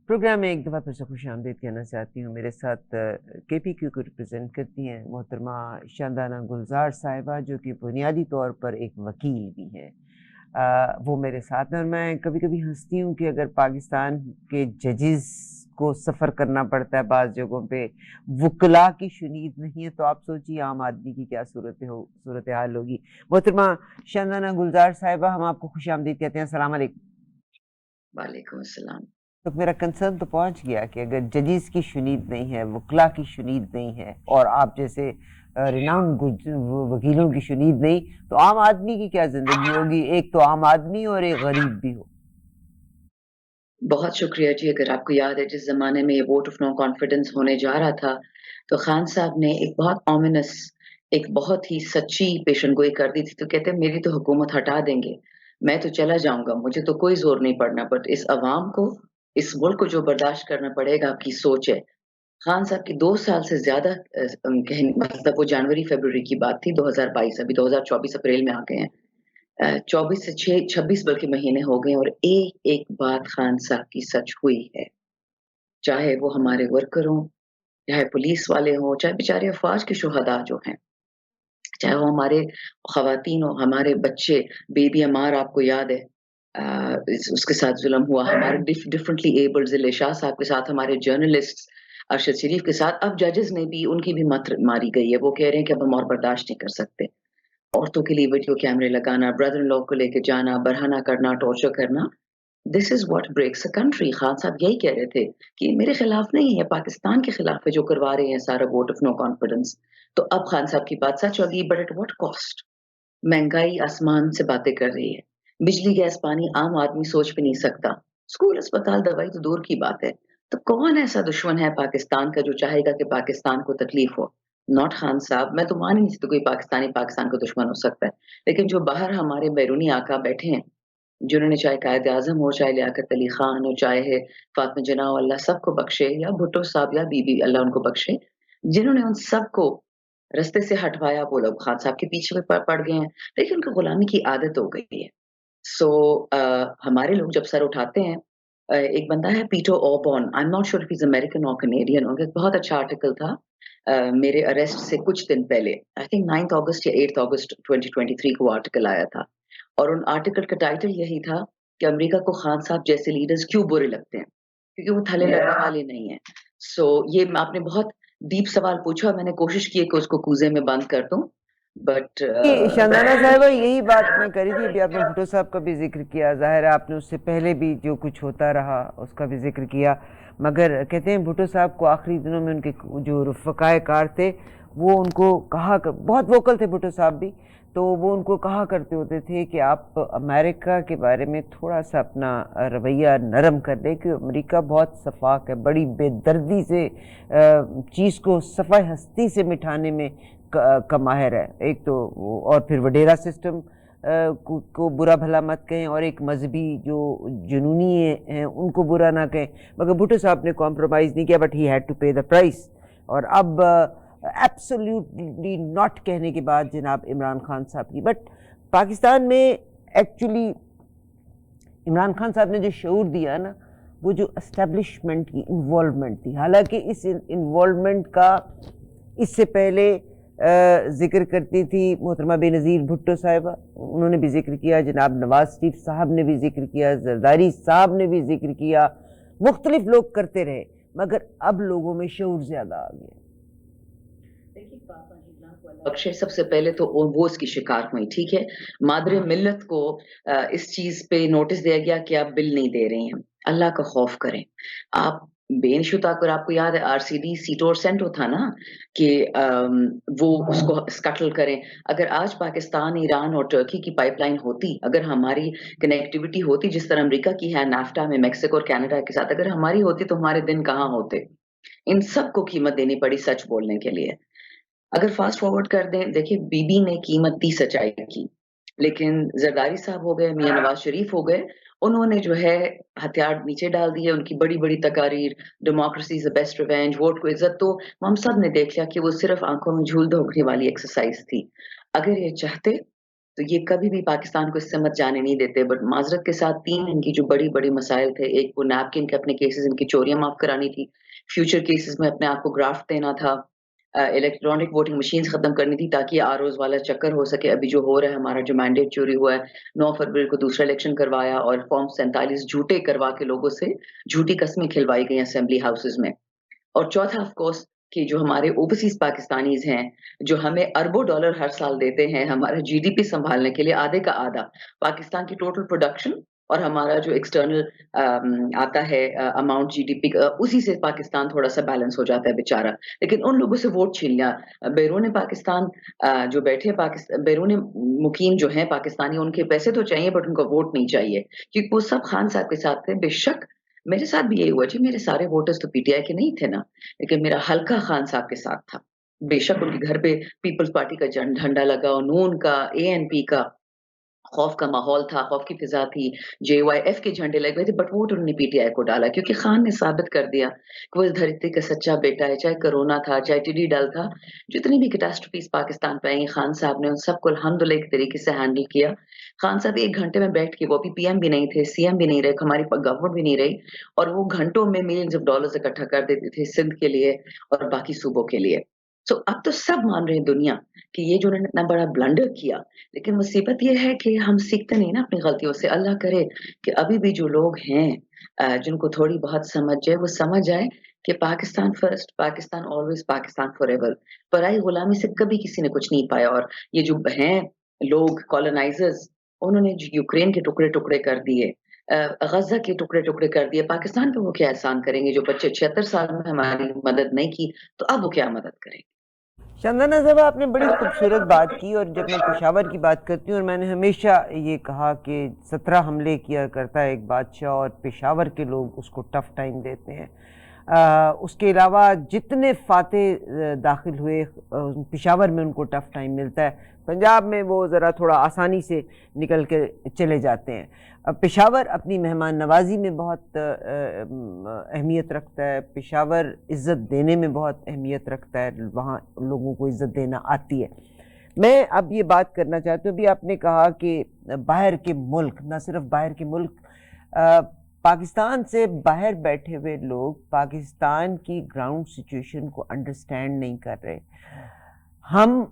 Programme میں ایک دفعہ پھر سے خوش آمدید کہنا چاہتی ہوں. میرے ساتھ کے پی کیو کو ریپرزینٹ کرتی ہیں محترمہ شاندانہ گلزار صاحبہ، جو کہ بنیادی طور پر ایک وکیل بھی ہیں. وہ میرے ساتھ ہیں، اور میں کبھی کبھی ہنستی ہوں کہ اگر پاکستان کے ججز کو سفر کرنا پڑتا ہے بعض جگہوں پہ، وکلاء کی شنید نہیں ہے، تو آپ سوچیے عام آدمی کی کیا صورتحال ہوگی. محترمہ شاندانہ گلزار صاحبہ، ہم آپ کو خوش آمدید کہتے ہیں. السلام علیکم. وعلیکم السلام. تو میرا کنسرن تو پہنچ گیا کہ اگر ججز کی شنید نہیں ہے، وکلاء کی شنید نہیں ہے، اور آپ جیسے ریناؤنڈ وکیلوں کی شنید نہیں، تو عام آدمی کی کیا زندگی ہوگی؟ ایک تو عام آدمی اور ایک غریب بھی ہو. بہت شکریہ جی. اگر آپ کو یاد ہے جس زمانے میں یہ ووٹ آف نو کانفیڈنس ہونے جا رہا تھا تو خان صاحب نے ایک بہت اومینس، ایک بہت ہی سچی پیشن گوئی کر دی تھی. تو کہتے ہیں میری تو حکومت ہٹا دیں گے، میں تو چلا جاؤں گا، مجھے تو کوئی زور نہیں پڑنا، بٹ اس عوام کو، اس ملک کو جو برداشت کرنا پڑے گا آپ کی سوچ ہے. خان صاحب کی 2 سال سے زیادہ مطلب وہ جنوری فیبروری کی بات تھی 2022، ابھی 2024 اپریل میں آ گئے ہیں. 24 سے 26 بلکہ مہینے ہو گئے، اور ایک ایک بات خان صاحب کی سچ ہوئی ہے. چاہے وہ ہمارے ورکر ہوں، چاہے پولیس والے ہوں، چاہے بیچارے افواج کے شہداء جو ہیں، چاہے وہ ہمارے خواتین ہوں، ہمارے بچے، بیبی امار آپ کو یاد ہے اس کے ساتھ ظلم ہوا، ہمارے ڈفرنٹلی ایبلڈ ضلع شاہ صاحب کے ساتھ، ہمارے جرنلسٹ ارشد شریف کے ساتھ، اب ججز نے بھی، ان کی بھی مت ماری گئی ہے. وہ کہہ رہے ہیں کہ اب ہم اور برداشت نہیں کر سکتے. عورتوں کے لیے ویڈیو کیمرے لگانا، بردر ان لو کو لے کے جانا، برہنہ کرنا، ٹارچر کرنا، this is what breaks a country. Khan صاحب یہی کہہ رہے تھے کہ میرے خلاف نہیں ہے، پاکستان کے خلاف ہے جو کروا رہے ہیں سارا ووٹ آف نو کانفیڈنس. تو اب خان صاحب کی بات سچ ہوگی، بٹ ایٹ واٹ کاسٹ؟ مہنگائی آسمان سے باتیں کر رہی ہے، بجلی گیس پانی عام آدمی سوچ بھی نہیں سکتا، اسکول اسپتال دوائی تو دور کی بات ہے. تو کون ایسا دشمن ہے پاکستان کا جو چاہے گا کہ پاکستان کو تکلیف ہو؟ ناٹ خان صاحب. میں تو مان ہی نہیں سکتی کوئی پاکستانی پاکستان کو دشمن ہو سکتا ہے. لیکن جو باہر ہمارے بیرونی آقا بیٹھے ہیں، جنہوں نے چاہے قائد اعظم ہو، چاہے لیاقت علی خان ہو، چاہے فاطمہ جناح، اللہ سب کو بخشے، یا بھٹو صاحب یا بی بی اللہ ان کو بخشے، جنہوں نے ان سب کو رستے سے ہٹوایا، وہ لوگ خان صاحب کے پیچھے پڑ گئے ہیں. لیکن ان کو غلامی کی عادت ہو گئی ہے. سو ہمارے لوگ جب سر اٹھاتے ہیں، ایک بندہ ہے Peter Oborne, I am not sure if he is American اور کینیڈین، ان کا ایک بہت اچھا آرٹیکل تھا میرے اریسٹ سے کچھ دن پہلے، آئی تھنک 9 اگست یا 8 اگست 2023 کو آرٹیکل آیا تھا، اور ان آرٹیکل کا ٹائٹل یہی تھا کہ امریکہ کو خان صاحب جیسے لیڈرز کیوں برے لگتے ہیں، کیونکہ وہ تھلے لگنے والے نہیں ہیں. سو یہ آپ نے بہت ڈیپ سوال پوچھا، میں نے کوشش کی کہ اس کو کوزے میں بند کر دوں، بٹ شاندانہ صاحبہ یہی بات میں کری تھی. ابھی آپ نے بھٹو صاحب کا بھی ذکر کیا، ظاہر ہے آپ نے اس سے پہلے بھی جو کچھ ہوتا رہا اس کا بھی ذکر کیا، مگر کہتے ہیں بھٹو صاحب کو آخری دنوں میں ان کے جو رفقائے کار تھے وہ ان کو کہا، بہت ووکل تھے بھٹو صاحب بھی، تو وہ ان کو کہا کرتے ہوتے تھے کہ آپ امریکہ کے بارے میں تھوڑا سا اپنا رویہ نرم کر دیں، کہ امریکہ بہت شفاق ہے، بڑی بے دردی سے چیز کو صفحہ ہستی سے مٹھانے میں کا ماہر ہے. ایک تو اور پھر وڈیرا سسٹم کو برا بھلا مت کہیں، اور ایک مذہبی جو جنونی ہیں ان کو برا نہ کہیں. مگر بھٹو صاحب نے کمپرومائز نہیں کیا، but he had to pay the price. اور اب ایبسلیوٹلی ناٹ کہنے کے بعد جناب عمران خان صاحب کی، بٹ پاکستان میں ایکچولی عمران خان صاحب نے جو شعور دیا نا، وہ جو اسٹیبلشمنٹ کی انوالومنٹ تھی. حالانکہ اس انوالومنٹ کا اس سے پہلے ذکر کرتی تھی محترمہ بے نظیر بھٹو صاحبہ، انہوں نے بھی ذکر کیا، جناب نواز شریف صاحب نے بھی ذکر کیا، زرداری صاحب نے بھی ذکر کیا، مختلف لوگ کرتے رہے، مگر اب لوگوں میں شعور زیادہ آ گیا. بخشے سب سے پہلے تو وہ اس کی شکار ہوئی، ٹھیک ہے. مادر ملت کو اس چیز پہ نوٹس دیا گیا کہ آپ بل نہیں دے رہے ہیں. اللہ کا خوف کریں آپ. بے نشتا اگر آپ کو یاد ہے آر سی ڈی سیٹور سینٹو تھا نا، کہ وہ اس کو سکٹل کریں. اگر آج پاکستان، ایران اور ترکی کی پائپ لائن ہوتی، اگر ہماری کنیکٹیوٹی ہوتی جس طرح امریکہ کی ہے نافٹا میں میکسیکو اور کینیڈا کے ساتھ، اگر ہماری ہوتی تو ہمارے دن کہاں ہوتے. ان سب کو قیمت دینی پڑی سچ بولنے کے لیے. اگر فاسٹ فارورڈ کر دیں، دیکھیں بی بی نے قیمت دی سچائی کی، لیکن زرداری صاحب ہو گئے، میاں نواز شریف ہو گئے، انہوں نے جو ہے ہتھیار نیچے ڈال دیے. ان کی بڑی بڑی تقاریر، democracy is the best revenge, vote کو عزت، تو ہم سب نے دیکھ لیا کہ وہ صرف آنکھوں میں جھول دھوکنے والی ایکسرسائز تھی. اگر یہ چاہتے تو یہ کبھی بھی پاکستان کو اس سے مت جانے نہیں دیتے. بٹ معذرت کے ساتھ 3 ان کی جو بڑی مسائل تھے، ایک وہ نیپکن کے اپنے کیسز ان کی چوریاں معاف کرانی تھی، فیوچر کیسز میں اپنے آپ کو گرافٹ دینا تھا، الیکٹرانک ووٹنگ مشینز ختم کرنی تھی تاکہ آر اوز والا چکر ہو سکے. ابھی جو ہو رہا ہے ہمارا جو مینڈیٹ چوری ہوا ہے، 9 فروری کو دوسرا الیکشن کروایا اور فارم 47 جھوٹے کروا کے لوگوں سے جھوٹی قسمیں کھلوائی گئی اسمبلی ہاؤسز میں. اور چوتھا آف کورس کہ جو ہمارے اوورسیز پاکستانیز ہیں جو ہمیں اربوں ڈالر ہر سال دیتے ہیں ہمارا جی ڈی پی سنبھالنے کے لیے، آدھے کا آدھا پاکستان کی ٹوٹل پروڈکشن اور ہمارا جو ایکسٹرنل آتا ہے اماؤنٹ جی ڈی پی کا، اسی سے پاکستان تھوڑا سا بیلنس ہو جاتا ہے بیچارہ. لیکن ان لوگوں سے ووٹ چھین لیا بیرون پاکستان جو بیٹھے بیرون مقیم جو ہیں پاکستانی، ان کے پیسے تو چاہیے بٹ ان کو ووٹ نہیں چاہیے، کیونکہ وہ سب خان صاحب کے ساتھ تھے. بے شک میرے ساتھ بھی یہی ہوا جی، میرے سارے ووٹرز تو پی ٹی آئی کے نہیں تھے نا، لیکن میرا حلقہ خان صاحب کے ساتھ تھا. بے شک ان کے گھر پہ پیپلز پارٹی کا جھنڈا لگا اور نون کا، اے این پی کا، خوف کا ماحول تھا، خوف کی فضا تھی، جے وائی ایف کے جھنڈے لگے ہوئے تھے، بٹ ووٹ انہوں نے پی ٹی آئی کو ڈالا کیونکہ خان نے ثابت کر دیا کہ وہ اس دھرتی کا سچا بیٹا ہے. چاہے کرونا تھا، چاہے ٹڈی ڈل تھا، جتنی بھی کیٹاسٹروفیز پاکستان پہ آئی، خان صاحب نے ان سب کو الحمدللہ ایک طریقے سے ہینڈل کیا. خان صاحب 1 گھنٹے میں بیٹھ کے، وہ بھی پی ایم بھی نہیں تھے، سی ایم بھی نہیں رہے، ہماری گورنمنٹ بھی نہیں رہی، اور وہ گھنٹوں میں ملینز آف ڈالرز اکٹھا کر دیتے تھے سندھ کے لیے اور باقی صوبوں کے لیے. سو اب تو سب مان رہے ہیں دنیا کہ یہ جو انہوں نے اتنا بڑا بلنڈر کیا، لیکن مصیبت یہ ہے کہ ہم سیکھتے نہیں نا اپنی غلطیوں سے. اللہ کرے کہ ابھی بھی جو لوگ ہیں جن کو تھوڑی بہت سمجھ جائے، وہ سمجھ جائے کہ Pakistan first, Pakistan always, Pakistan forever. پرائی غلامی سے کبھی کسی نے کچھ نہیں پایا. اور یہ جو ہیں لوگ کالونائزرز، انہوں نے یوکرین کے ٹکڑے ٹکڑے کر دیے، غزہ کے ٹکڑے ٹکڑے کر دیے، پاکستان پہ وہ کیا احسان کریں گے؟ جو بچے 76 سال میں ہماری مدد نہیں کی تو اب وہ کیا مدد کریں گے؟ شاندانہ صاحب، آپ نے بڑی خوبصورت بات کی. اور جب میں پشاور کی بات کرتی ہوں، اور میں نے ہمیشہ یہ کہا کہ 17 حملے کیا کرتا ہے ایک بادشاہ اور پشاور کے لوگ اس کو ٹف ٹائم دیتے ہیں. اس کے علاوہ جتنے فاتح داخل ہوئے پشاور میں ان کو ٹف ٹائم ملتا ہے، پنجاب میں وہ ذرا تھوڑا آسانی سے نکل کے چلے جاتے ہیں. پشاور اپنی مہمان نوازی میں بہت اہمیت رکھتا ہے، پشاور عزت دینے میں بہت اہمیت رکھتا ہے، وہاں لوگوں کو عزت دینا آتی ہے. میں اب یہ بات کرنا چاہتا ہوں، ابھی آپ نے کہا کہ باہر کے ملک، نہ صرف باہر کے ملک، پاکستان سے باہر بیٹھے ہوئے لوگ پاکستان کی گراؤنڈ سچویشن کو انڈرسٹینڈ نہیں کر رہے. ہم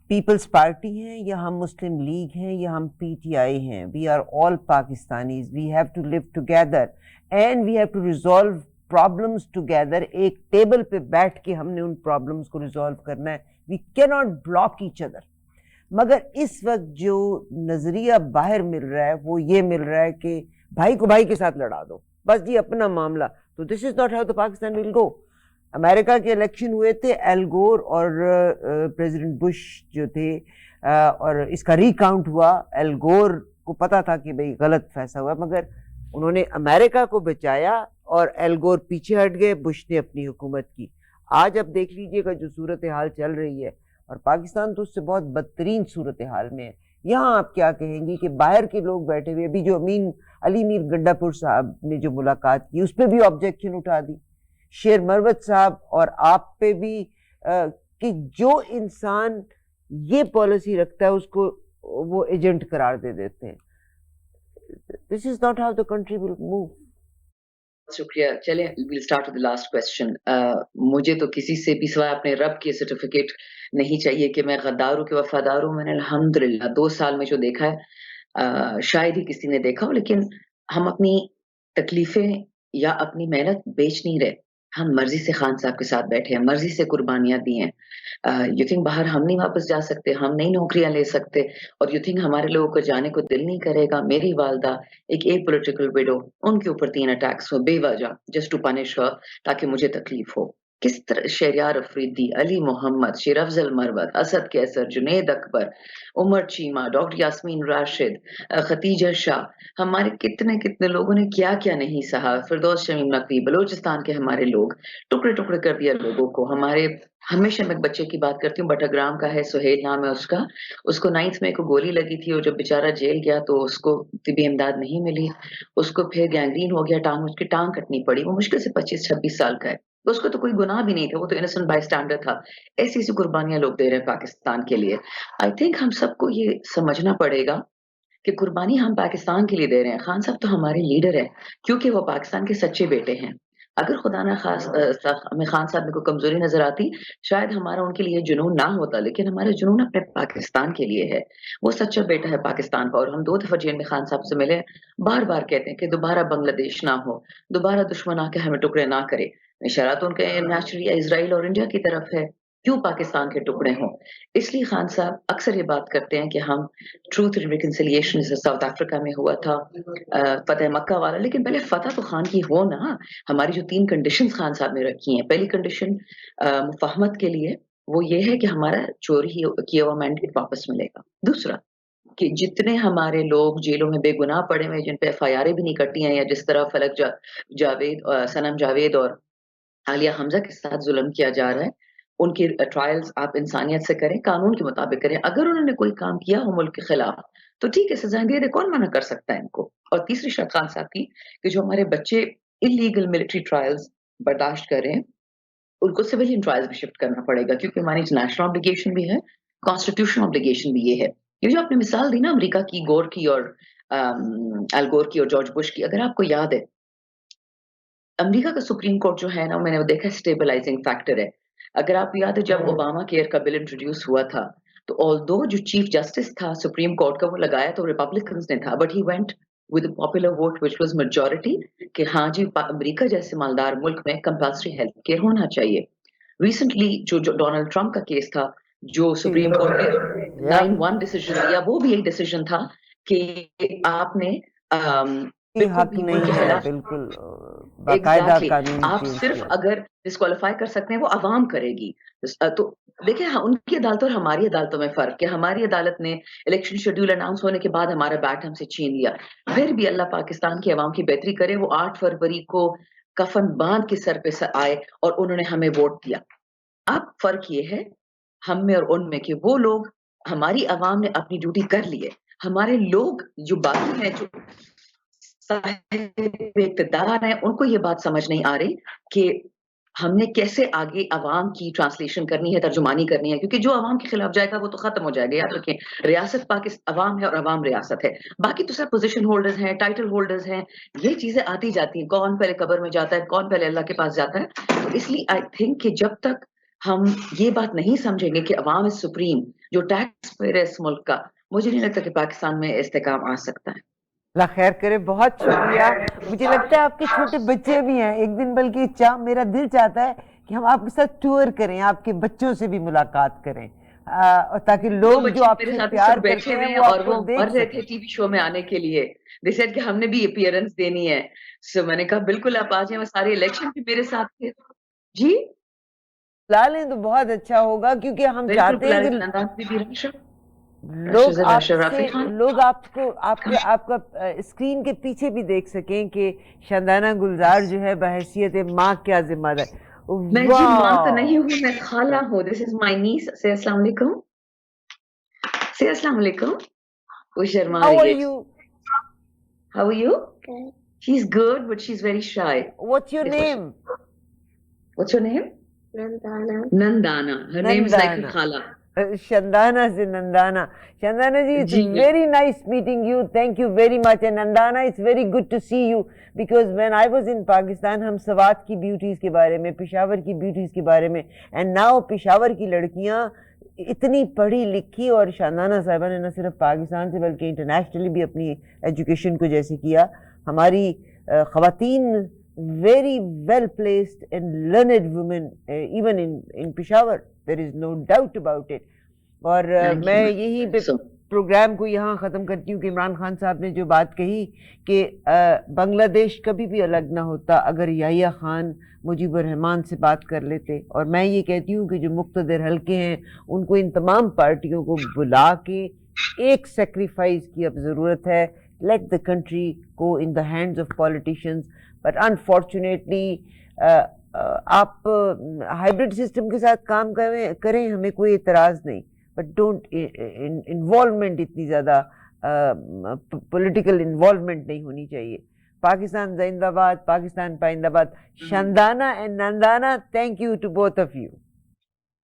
پیپلز پارٹی ہیں یا ہم مسلم لیگ ہیں یا ہم پی ٹی آئی ہیں، we are all Pakistanis. We have to live together and we have to resolve problems together. ایک ٹیبل پہ بیٹھ کے ہم نے ان پرابلمس کو ریزالو کرنا ہے. وی کی ناٹ بلاک ایچ ادر. مگر اس وقت جو نظریہ باہر مل رہا ہے وہ یہ مل رہا ہے کہ بھائی کو بھائی کے ساتھ لڑا دو، بس جی اپنا معاملہ. تو this is not how the Pakistan will go. امریکہ کے الیکشن ہوئے تھے، ایل گور اور پریزیڈنٹ بش جو تھے، اور اس کا ریکاؤنٹ ہوا. ایل گور کو پتا تھا کہ بھئی غلط فیصلہ ہوا، مگر انہوں نے امریکہ کو بچایا اور ایل گور پیچھے ہٹ گئے، بش نے اپنی حکومت کی. آج اب دیکھ لیجئے گا جو صورتحال چل رہی ہے، اور پاکستان تو اس سے بہت بدترین صورتحال میں ہے. یہاں آپ کیا کہیں گی کہ باہر کے لوگ بیٹھے ہوئے، ابھی جو علی میر گڈا پور صاحب نے جو ملاقات کی اس پہ بھی آبجیکشن اٹھا دی، شیر مروت صاحب اور آپ پہ بھی، کہ جو انسان یہ پالیسی رکھتا ہے اس کو وہ ایجنٹ قرار دے دیتے ہیں. This is not how the country will move. شکریہ. چلیں we'll start with the last question. مجھے تو کسی سے بھی سوائے اپنے رب کے سرٹیفکیٹ نہیں چاہیے کہ میں غدار ہوں کہ وفادار ہوں. میں نے الحمدللہ 2 سال میں جو دیکھا ہے شاید ہی کسی نے دیکھا ہو. لیکن ہم اپنی تکلیفیں یا اپنی محنت بیچ نہیں رہے. ہم مرضی سے خان صاحب کے ساتھ بیٹھے ہیں، مرضی سے قربانیاں دی ہیں. یو تھنک باہر ہم نہیں واپس جا سکتے، ہم نہیں نوکریاں لے سکتے، اور یو تھنک ہمارے لوگوں کو جانے کو دل نہیں کرے گا. میری والدہ ایک پولیٹیکل ویڈو، ان کے اوپر 3 اٹیکس ہو بے وجہ، جسٹ ٹو پنش ہر، تاکہ مجھے تکلیف ہو. کس طرح شہریار افریدی، علی محمد، شیر افضل مروت، اسد کیسر، جنید اکبر، عمر چیمہ، ڈاکٹر یاسمین راشد، ختیجہ شاہ، ہمارے کتنے لوگوں نے کیا کیا نہیں سہا. فردوس شمیم نقوی، بلوچستان کے ہمارے لوگ، ٹکڑے ٹکڑے کر دیا لوگوں کو. ہمارے ہمیشہ میں ایک بچے کی بات کرتی ہوں، بٹاگرام کا ہے، سہیل نام ہے اس کو 9th میں کو گولی لگی تھی، اور جب بیچارہ جیل گیا تو اس کو طبی امداد نہیں ملی. اس کو پھر گینگرین ہو گیا، اس کی ٹانگ کٹنی پڑی. وہ مشکل سے 25-26 سال کا ہے. اس کو تو کوئی گناہ بھی نہیں تھا, وہ تو انسنٹ بائی اسٹینڈر تھا. ایسی ایسی قربانیاں لوگ دے رہے ہیں پاکستان کے لیے. آئی تھنک ہم سب کو یہ سمجھنا پڑے گا کہ قربانی ہم پاکستان کے لیے دے رہے ہیں. خان صاحب تو ہمارے لیڈر ہیں کیونکہ وہ پاکستان کے سچے بیٹے ہیں. اگر خدا نہ خاص ہمیں خان صاحب میں کوئی کمزوری نظر آتی, شاید ہمارا ان کے لیے جنون نہ ہوتا, لیکن ہمارا جنون اپنے پاکستان کے لیے ہے. وہ سچا بیٹا ہے پاکستان کا, اور ہم 2 دفعہ جیل میں خان صاحب سے ملے, بار بار کہتے ہیں کہ دوبارہ بنگلہ دیش نہ ہو, دوبارہ دشمن آ کے ہمیں ٹکڑے نہ کرے. اشارہ تو ان کے نیچرلی اسرائیل اور انڈیا کی طرف ہے, کیوں پاکستان کے ٹکڑے ہوں. اس لیے خان صاحب اکثر یہ بات کرتے ہیں کہ ہم truth and reconciliation South Africa میں ہوا تھا, فتح مکہ والا, لیکن پہلے فتح تو خان کی ہو نا. ہماری جو 3 کنڈیشنز خان صاحب نے رکھی ہیں, پہلی کنڈیشن مفاہمت کے لیے وہ یہ ہے کہ ہمارا چوری کیا ہوا مینڈیٹ واپس ملے گا. دوسرا کہ جتنے ہمارے لوگ جیلوں میں بے گناہ پڑے ہوئے, جن پہ ایف آئی آریں بھی نہیں کٹی ہیں, یا جس طرح فلک جاوید, سنم جاوید اور عالیہ حمزہ کے ساتھ ظلم کیا جا رہا ہے, ان کی ٹرائلز آپ انسانیت سے کریں, قانون کے مطابق کریں. اگر انہوں نے کوئی کام کیا ہو ملک کے خلاف تو ٹھیک ہے, سزائیں دے دے, کون منع کر سکتا ہے ان کو. اور تیسری شرط خان صاحب کی کہ جو ہمارے بچے انلیگل ملٹری ٹرائلز برداشت کریں, ان کو سویلین ٹرائلز بھی شفٹ کرنا پڑے گا, کیونکہ ہماری انٹرنیشنل آبلیگیشن بھی ہے, کانسٹیٹیوشنل آبلیگیشن بھی یہ ہے. یہ جو آپ نے مثال دی نا امریکہ کی, گور کی اور ال گور کی اور جارج بش کی, اگر آپ کو یاد ہے امریکہ کا سپریم کورٹ جو ہے نا, میں نے دیکھا اسٹیبلائزنگ فیکٹر ہے. اگر آپ یاد ہے جب اوباما کیئر کا بل انٹروڈیوس ہوا تھا, تو آلدو جو چیف جسٹس تھا سپریم کورٹ کا, وہ لگایا تو ریپبلکنز نے تھا, but he went with popular vote which was majority, کہ ہاں جی امریکہ جیسے مالدار ملک میں کمپلسری ہیلتھ کیئر ہونا چاہیے. ریسنٹلی جو ڈونلڈ ٹرمپ کا کیس تھا, جو سپریم کورٹ نے 9-1 ڈیسیجن لیا, وہ بھی ایک ڈیسیجن تھا کہ آپ نے بالکل حق بھی ملک نہیں کے ہے, خلاف, بالکل باقاعدہ ایگزیکٹلی, قانون آپ چینج صرف کیا. اگر ڈسکوالیفائی کر سکتے ہیں وہ عوام کرے گی. تو دیکھیں ان کی عدالتوں اور ہماری عدالتوں میں فرق ہے. ہماری عدالت نے الیکشن شیڈول اناؤنس ہونے کے بعد ہمارا بیٹ ہم سے چھین لیا, پھر بھی اللہ پاکستان کی عوام کی بہتری کرے, وہ 8 فروری کو کفن باندھ کے سر پہ آئے اور انہوں نے ہمیں ووٹ دیا. اب فرق یہ ہے ہم میں اور ان میں کہ وہ لوگ, ہماری عوام نے اپنی ڈیوٹی کر لی ہے, ہمارے لوگ جو باقی ہیں, جو صاحب اقتدار ہیں, ان کو یہ بات سمجھ نہیں آ رہی کہ ہم نے کیسے آگے عوام کی ٹرانسلیشن کرنی ہے, ترجمانی کرنی ہے, کیونکہ جو عوام کے خلاف جائے گا وہ تو ختم ہو جائے گا. یاد رکھیں, ریاست پاکستان عوام ہے اور عوام ریاست ہے, باقی تو سب پوزیشن ہولڈرز ہیں, ٹائٹل ہولڈرز ہیں, یہ چیزیں آتی جاتی ہیں, کون پہلے قبر میں جاتا ہے, کون پہلے اللہ کے پاس جاتا ہے. تو اس لیے آئی تھنک کہ جب تک ہم یہ بات نہیں سمجھیں گے کہ عوام از سپریم, جو ٹیکس پیئر ہے اس ملک کا, مجھے نہیں لگتا کہ پاکستان میں استحکام آ سکتا ہے. اللہ خیر کرے, بہت شکریہ. مجھے لگتا ہے آپ کے چھوٹے بچے بھی ہیں, ایک دن بلکہ میرا دل چاہتا ہے کہ ہم آپ کے ساتھ ٹور کریں, آپ کے بچوں سے بھی ملاقات کریں, تاکہ دو لوگ جو بچے آپ میرے سے ساتھ اس پیار وقت بیٹھے کرتے ہوئے ہیں ہیں وہ اور آپ کو وہ مر دیکھ رہے تھے سکیں. ٹی وی شو میں آنے کے لیے. دے سیڈ کہ ہم نے بھی اپیئرنس دینی ہے. سو میں نے کہا بالکل آپ آ جائیں, وہ سارے الیکشن بھی میرے ساتھ تھے. جی لا لیں تو بہت اچھا ہوگا, کیونکہ ہم بالکل چاہتے ہیں کہ لوگ راشد رافی خان لوگ آپ کو آپ کا اسکرین کے پیچھے بھی دیکھ سکیں کہ شاندانہ گلزار جو ہے بحیثیت ماں کیا ذمہ دار. میں جی ماں تو نہیں ہوں, میں خالہ ہوں. دس از مائی نیس. سے السلام علیکم, سے السلام علیکم. وہ شرما How are رہی ہے. you? How are you? Good. She's good, but she's very shy. What's your name? What's your name? Nandana. Nandana. Her name is like her Nandana. khala. Shandana se Nandana. Shandana ji, it's Ji, very nice meeting you. Thank you very much. And Nandana, it's very good to see you. Because when I was in Pakistan, ہم سوات کی beauties کے بارے میں, پشاور کی beauties کے بارے میں, and now Peshawar کی لڑکیاں اتنی پڑھی لکھی, اور شاندانہ صاحبہ نے نہ صرف پاکستان سے بلکہ انٹرنیشنلی بھی اپنی ایجوکیشن کو جیسے کیا. ہماری خواتین very well placed and learned women, even in Peshawar, there is no doubt about it. اور میں یہی پروگرام کو یہاں ختم کرتی ہوں کہ عمران خان صاحب نے جو بات کہی کہ بنگلہ دیش کبھی بھی الگ نہ ہوتا اگر یحییٰ خان مجیب الرحمان سے بات کر لیتے. اور میں یہ کہتی ہوں کہ جو مقتدر حلقے ہیں ان کو ان تمام پارٹیوں کو بلا کے ایک سیکریفائز کی اب ضرورت ہے. Let the country go in the hands of politicians. But unfortunately آپ ہائیبرڈ سسٹم کے ساتھ کام کریں, ہمیں کوئی اعتراض نہیں, بٹ ڈونٹ انوالومنٹ اتنی زیادہ پولیٹیکل انوالومنٹ نہیں ہونی چاہیے. Pakistan Zindabad, Pakistan Paindabad, Shandana and Nandana, thank you to both of you.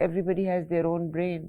Everybody has their own brain.